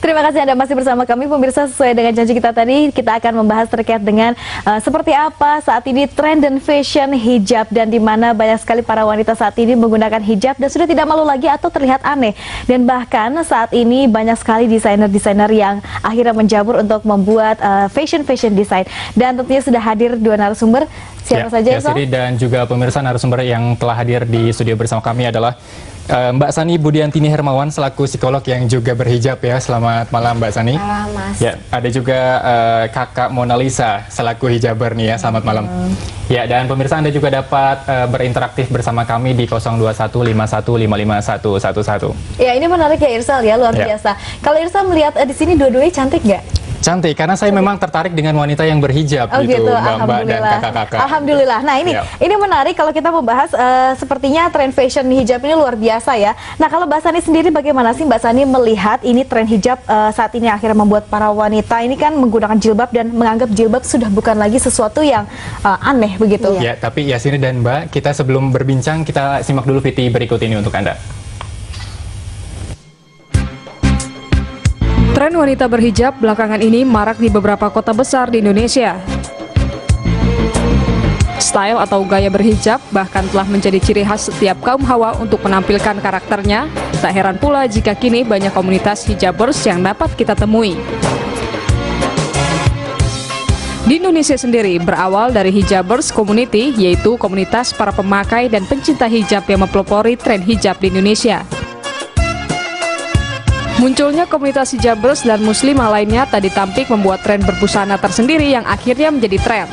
Terima kasih Anda masih bersama kami, pemirsa. Sesuai dengan janji kita tadi, kita akan membahas terkait dengan seperti apa saat ini tren dan fashion hijab, dan di mana banyak sekali para wanita saat ini menggunakan hijab dan sudah tidak malu lagi atau terlihat aneh. Dan bahkan saat ini banyak sekali desainer-desainer yang akhirnya menjamur untuk membuat fashion design. Dan tentunya sudah hadir dua narasumber. Siapa saja, Irsa? Dan juga pemirsa, narasumber yang telah hadir di studio bersama kami adalah Mbak Sani Budiantini Hermawan selaku psikolog yang juga berhijab ya. Selamat malam Mbak Sani. Malam, Mas. Ya, ada juga Kakak Mona Lisa selaku hijaber nih ya. Selamat malam. Ya, dan pemirsa, Anda juga dapat berinteraktif bersama kami di 02151555111. Ya, ini menarik ya Irsal ya, luar biasa. Kalau Irsal melihat di sini dua-duanya cantik nggak? Cantik, karena saya memang tertarik dengan wanita yang berhijab gitu, Mbak-mbak dan kakak-kakak. Alhamdulillah. Nah, ini menarik kalau kita membahas sepertinya tren fashion hijab ini luar biasa ya. Nah, kalau Mbak Sani sendiri bagaimana sih Mbak Sani melihat ini tren hijab saat ini akhirnya membuat para wanita ini kan menggunakan jilbab dan menganggap jilbab sudah bukan lagi sesuatu yang aneh begitu. Ya, tapi Yasini dan Mbak, kita sebelum berbincang kita simak dulu VT berikut ini untuk Anda. Tren wanita berhijab belakangan ini marak di beberapa kota besar di Indonesia. Style atau gaya berhijab bahkan telah menjadi ciri khas setiap kaum Hawa untuk menampilkan karakternya. Tak heran pula jika kini banyak komunitas hijabers yang dapat kita temui. Di Indonesia sendiri berawal dari hijabers community, yaitu komunitas para pemakai dan pencinta hijab yang mempelopori tren hijab di Indonesia. Munculnya komunitas hijabers dan muslimah lainnya tadi tampik membuat tren berbusana tersendiri yang akhirnya menjadi tren.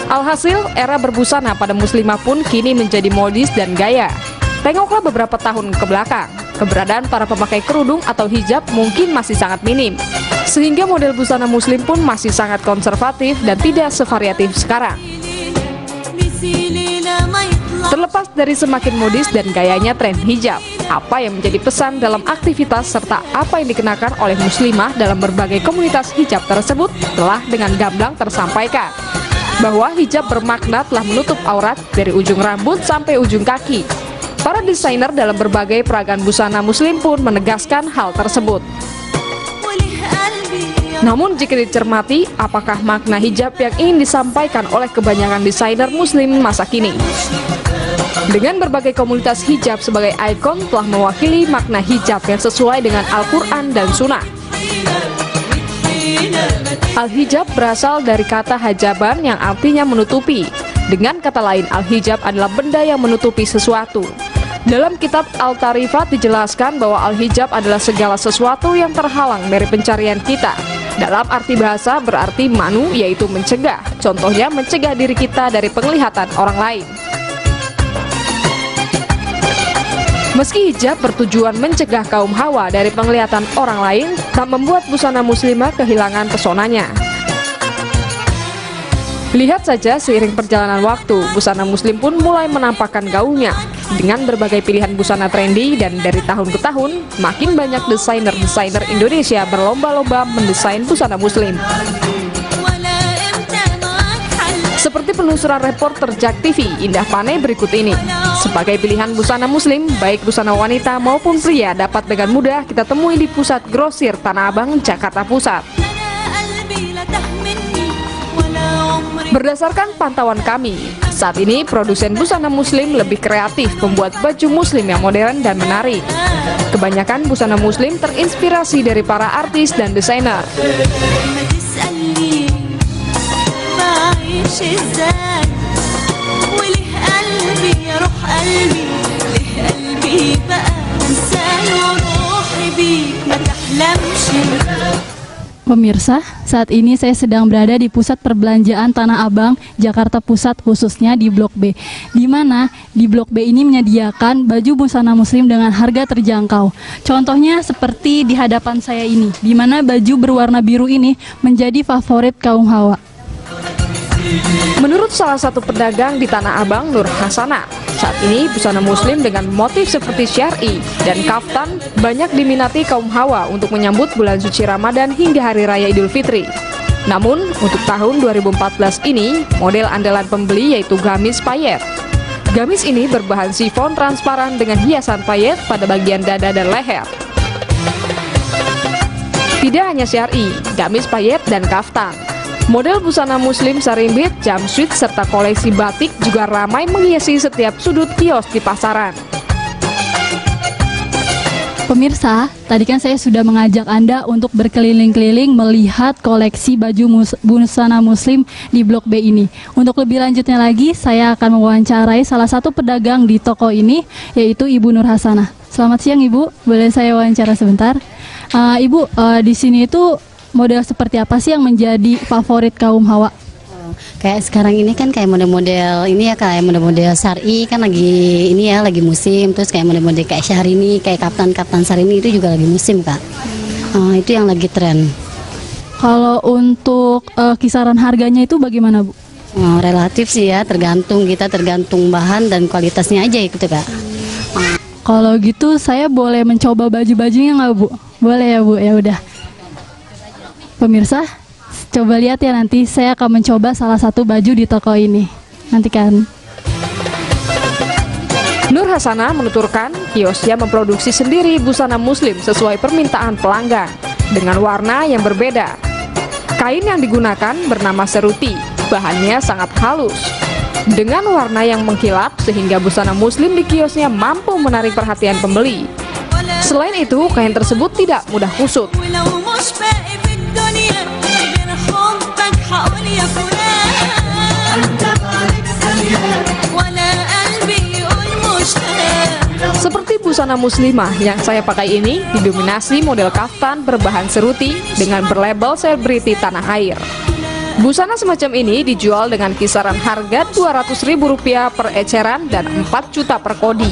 Alhasil, era berbusana pada muslimah pun kini menjadi modis dan gaya. Tengoklah beberapa tahun ke belakang, keberadaan para pemakai kerudung atau hijab mungkin masih sangat minim. Sehingga model busana muslim pun masih sangat konservatif dan tidak sevariatif sekarang. Terlepas dari semakin modis dan gayanya tren hijab, apa yang menjadi pesan dalam aktivitas serta apa yang dikenakan oleh muslimah dalam berbagai komunitas hijab tersebut telah dengan gamblang tersampaikan. Bahwa hijab bermakna telah menutup aurat dari ujung rambut sampai ujung kaki. Para desainer dalam berbagai peragaan busana muslim pun menegaskan hal tersebut. Namun jika dicermati, apakah makna hijab yang ingin disampaikan oleh kebanyakan desainer muslim masa kini? Dengan berbagai komunitas hijab sebagai ikon telah mewakili makna hijab yang sesuai dengan Al-Quran dan Sunnah. Al-hijab berasal dari kata hajaban yang artinya menutupi. Dengan kata lain, al-hijab adalah benda yang menutupi sesuatu. Dalam kitab Al-Tarifat dijelaskan bahwa al-hijab adalah segala sesuatu yang terhalang dari pencarian kita. Dalam arti bahasa berarti manu, yaitu mencegah. Contohnya mencegah diri kita dari penglihatan orang lain. Meski hijab bertujuan mencegah kaum Hawa dari penglihatan orang lain, tak membuat busana muslimah kehilangan pesonanya. Lihat saja seiring perjalanan waktu, busana muslim pun mulai menampakkan gaungnya. Dengan berbagai pilihan busana trendy dan dari tahun ke tahun, makin banyak desainer-desainer Indonesia berlomba-lomba mendesain busana muslim. Seperti penelusuran reporter JAK TV Indah Pane berikut ini. Sebagai pilihan busana muslim, baik busana wanita maupun pria dapat dengan mudah kita temui di pusat grosir Tanah Abang, Jakarta Pusat. Berdasarkan pantauan kami, saat ini produsen busana muslim lebih kreatif membuat baju muslim yang modern dan menarik. Kebanyakan busana muslim terinspirasi dari para artis dan desainer. Pemirsa, saat ini saya sedang berada di pusat perbelanjaan Tanah Abang, Jakarta Pusat, khususnya di Blok B. Di mana di Blok B ini menyediakan baju busana muslim dengan harga terjangkau. Contohnya seperti di hadapan saya ini, di mana baju berwarna biru ini menjadi favorit kaum Hawa. Menurut salah satu pedagang di Tanah Abang, Nur Hasana, saat ini busana muslim dengan motif seperti syar'i dan kaftan banyak diminati kaum Hawa untuk menyambut bulan suci Ramadan hingga Hari Raya Idul Fitri. Namun, untuk tahun 2014 ini, model andalan pembeli yaitu gamis payet. Gamis ini berbahan sifon transparan dengan hiasan payet pada bagian dada dan leher. Tidak hanya syar'i, gamis payet dan kaftan. Model busana muslim sarimbit, jumpsuit, serta koleksi batik juga ramai menghiasi setiap sudut kios di pasaran. Pemirsa, tadi kan saya sudah mengajak Anda untuk berkeliling-keliling melihat koleksi baju busana muslim di Blok B ini. Untuk lebih lanjutnya lagi, saya akan mewawancarai salah satu pedagang di toko ini, yaitu Ibu Nur Hasanah. Selamat siang Ibu, boleh saya wawancara sebentar? Ibu, di sini itu model seperti apa sih yang menjadi favorit kaum hawa? Kayak sekarang ini kan kayak model-model ini ya, kayak model-model syar'i kan lagi ini ya, lagi musim. Terus kayak model-model kayak Syahrini, kayak kaftan Syahrini itu juga lagi musim Kak. Itu yang lagi tren. Kalau untuk kisaran harganya itu bagaimana Bu? Relatif sih ya, tergantung bahan dan kualitasnya aja gitu Kak. Kalau gitu saya boleh mencoba baju-bajunya nggak Bu? Boleh ya Bu, ya udah. Pemirsa, coba lihat ya, nanti saya akan mencoba salah satu baju di toko ini. Nantikan. Nur Hasanah menuturkan kiosnya memproduksi sendiri busana muslim sesuai permintaan pelanggan dengan warna yang berbeda. Kain yang digunakan bernama seruti, bahannya sangat halus dengan warna yang mengkilap sehingga busana muslim di kiosnya mampu menarik perhatian pembeli. Selain itu, kain tersebut tidak mudah kusut. Seperti busana muslimah yang saya pakai ini didominasi model kaftan berbahan seruti dengan berlabel selebriti tanah air. Busana semacam ini dijual dengan kisaran harga Rp200.000 per eceran dan 4 juta per kodi.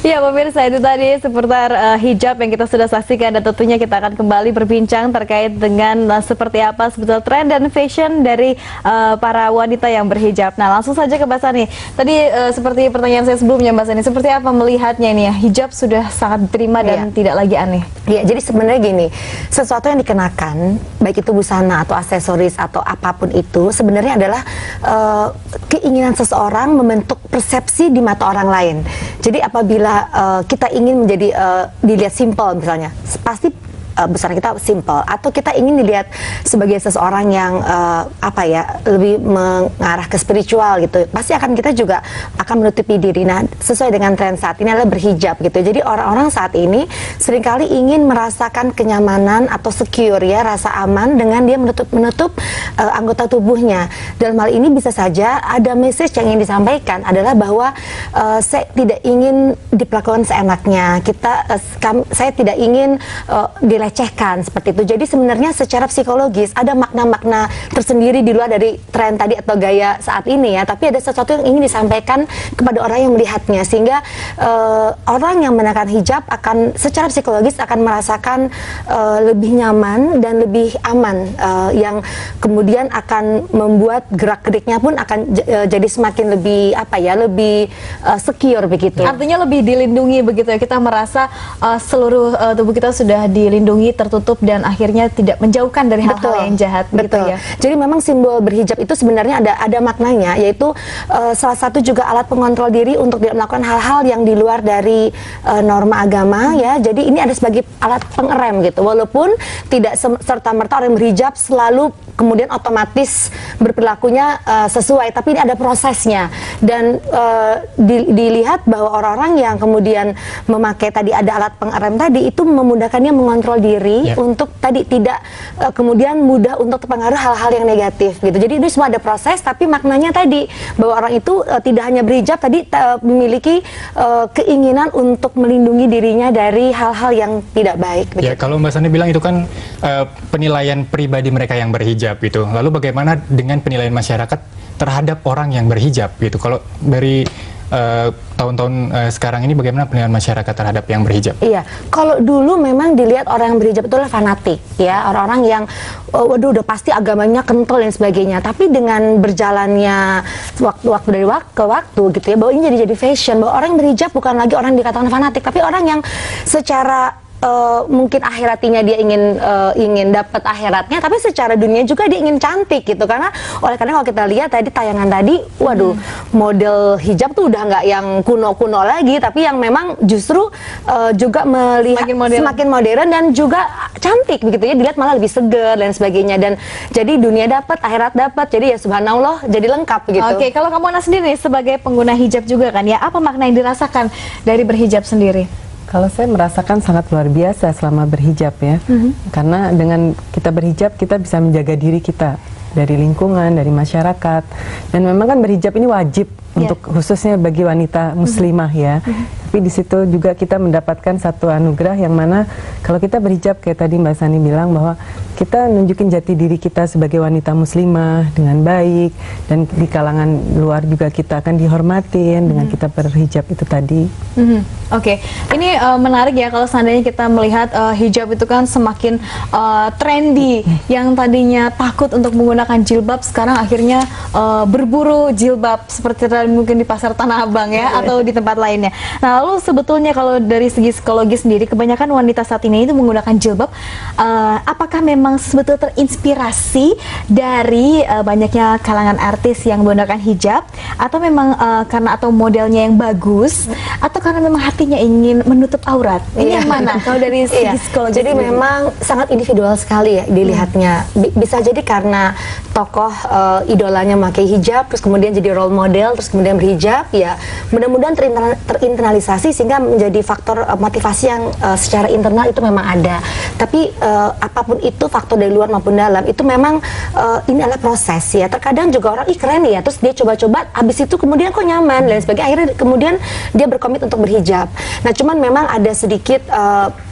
Ya pemirsa, itu tadi seputar hijab yang kita sudah saksikan, dan tentunya kita akan kembali berbincang terkait dengan seperti apa sebetulnya tren dan fashion dari para wanita yang berhijab. Nah, langsung saja ke Mbak Sani. Tadi seperti pertanyaan saya sebelumnya Mbak Sani, seperti apa melihatnya ini ya, hijab sudah sangat diterima dan tidak lagi aneh? Ya, jadi sebenarnya gini, sesuatu yang dikenakan, baik itu busana atau aksesoris atau apapun itu, sebenarnya adalah keinginan seseorang membentuk persepsi di mata orang lain. Jadi apabila kita ingin menjadi dilihat simple misalnya, pasti busana kita simple, atau kita ingin dilihat sebagai seseorang yang apa ya, lebih mengarah ke spiritual gitu, pasti kita juga akan menutupi diri. Nah, sesuai dengan tren saat ini adalah berhijab gitu. Jadi orang-orang saat ini seringkali ingin merasakan kenyamanan atau secure ya, rasa aman dengan dia menutup anggota tubuhnya. Dalam hal ini bisa saja ada message yang ingin disampaikan adalah bahwa saya tidak ingin diperlakukan seenaknya, saya tidak ingin dilecehkan seperti itu. Jadi sebenarnya secara psikologis ada makna-makna tersendiri di luar dari tren tadi atau gaya saat ini ya, tapi ada sesuatu yang ingin disampaikan kepada orang yang melihatnya, sehingga orang yang mengenakan hijab akan secara psikologis akan merasakan lebih nyaman dan lebih aman, yang kemudian akan membuat gerak-geriknya pun akan jadi semakin lebih lebih secure begitu. Artinya lebih dilindungi begitu ya, kita merasa seluruh tubuh kita sudah dilindungi, tertutup, dan akhirnya tidak menjauhkan dari hal-hal yang jahat. Betul. Gitu ya. Jadi memang simbol berhijab itu sebenarnya ada maknanya, yaitu salah satu juga alat pengontrol diri untuk tidak melakukan hal-hal yang di luar dari norma agama ya. Jadi ini ada sebagai alat pengerem gitu. Walaupun tidak serta-merta orang berhijab selalu kemudian otomatis berperilakunya sesuai, tapi ini ada prosesnya, dan dilihat bahwa orang-orang yang kemudian memakai tadi ada alat pengerem tadi itu memudahkannya mengontrol diri untuk tadi tidak kemudian mudah untuk terpengaruh hal-hal yang negatif gitu. Jadi ini semua ada proses, tapi maknanya tadi bahwa orang itu tidak hanya berhijab tadi memiliki keinginan untuk melindungi dirinya dari hal-hal yang tidak baik. Ya, kalau Mbak Sani bilang itu kan penilaian pribadi mereka yang berhijab gitu. Lalu bagaimana dengan penilaian masyarakat terhadap orang yang berhijab gitu? Kalau dari tahun-tahun sekarang ini bagaimana penilaian masyarakat terhadap yang berhijab? Iya, kalau dulu memang dilihat orang yang berhijab itu adalah fanatik, ya, orang-orang yang waduh udah pasti agamanya kental dan sebagainya. Tapi dengan berjalannya waktu dari waktu ke waktu gitu ya, bahwa ini jadi fashion, bahwa orang yang berhijab bukan lagi orang yang dikatakan fanatik, tapi orang yang secara mungkin akhiratinya dia ingin dapat akhiratnya, tapi secara dunia juga dia ingin cantik gitu. Karena kalau kita lihat tadi tayangan tadi, waduh, model hijab tuh udah nggak yang kuno-kuno lagi, tapi yang memang justru juga melihat semakin modern dan juga cantik begitu ya, dilihat malah lebih segar dan sebagainya. Dan jadi dunia dapat, akhirat dapat, jadi ya subhanallah jadi lengkap gitu. Oke, kalau kamu Ana sendiri nih, sebagai pengguna hijab juga kan ya, apa makna yang dirasakan dari berhijab sendiri? Kalau saya merasakan sangat luar biasa selama berhijab ya, karena dengan kita berhijab kita bisa menjaga diri kita dari lingkungan, dari masyarakat, dan memang kan berhijab ini wajib untuk khususnya bagi wanita muslimah ya. Tapi di situ juga kita mendapatkan satu anugerah yang mana kalau kita berhijab kayak tadi Mbak Sani bilang bahwa kita nunjukin jati diri kita sebagai wanita muslimah dengan baik, dan di kalangan luar juga kita akan dihormatin dengan kita berhijab itu tadi. Oke, ini menarik ya kalau seandainya kita melihat hijab itu kan semakin trendy. Yang tadinya takut untuk menggunakan jilbab sekarang akhirnya berburu jilbab seperti mungkin di pasar Tanah Abang ya, atau di tempat lainnya. Nah, lalu sebetulnya kalau dari segi psikologi sendiri, kebanyakan wanita saat ini itu menggunakan jilbab. Apakah memang sebetulnya terinspirasi dari banyaknya kalangan artis yang menggunakan hijab, atau memang karena atau modelnya yang bagus, atau karena memang hatinya ingin menutup aurat? Ini yang mana? Kalau dari segi psikologi jadi sendiri? memang sangat individual sekali ya dilihatnya. Bisa jadi karena tokoh idolanya memakai hijab, terus kemudian jadi role model, terus kemudian berhijab, ya mudah-mudahan terinternalisasi sehingga menjadi faktor motivasi yang secara internal itu memang ada. Tapi apapun itu, faktor dari luar maupun dalam, itu memang ini adalah proses ya. Terkadang juga orang, ih keren ya, terus dia coba-coba, habis itu kemudian kok nyaman dan sebagainya, akhirnya kemudian dia berkomit untuk berhijab. Nah, cuman memang ada sedikit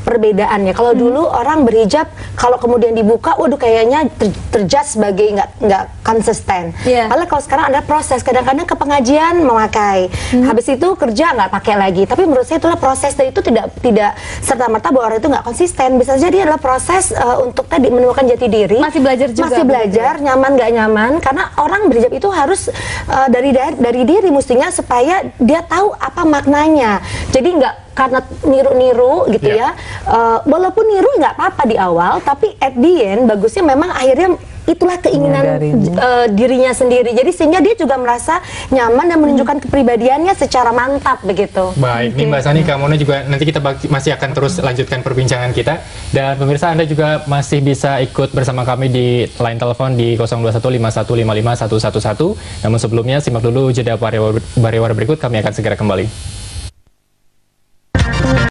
perbedaannya. Kalau dulu orang berhijab, kalau kemudian dibuka, waduh kayaknya terjudge sebagai nggak konsisten. Padahal kalau sekarang ada proses, kadang-kadang ke pengajian memakai, habis itu kerja nggak pakai lagi. Tapi menurut saya itulah proses, dan itu tidak serta-merta bahwa orang itu nggak konsisten. Bisa jadi adalah proses untuk tadi menemukan jati diri. Masih belajar juga. Masih belajar, nyaman nggak nyaman. Karena orang berhijab itu harus dari diri mestinya, supaya dia tahu apa maknanya. Jadi nggak karena niru-niru gitu ya. Walaupun niru nggak apa-apa di awal, tapi at the end bagusnya memang akhirnya itulah keinginan dirinya sendiri. Jadi sehingga dia juga merasa nyaman dan menunjukkan kepribadiannya secara mantap begitu. Baik, nih Mbak Sani, Kak Mona juga nanti kita masih akan terus lanjutkan perbincangan kita. Dan pemirsa, Anda juga masih bisa ikut bersama kami di line telepon di 02151555111. Namun sebelumnya simak dulu jeda pariwara berikut, kami akan segera kembali.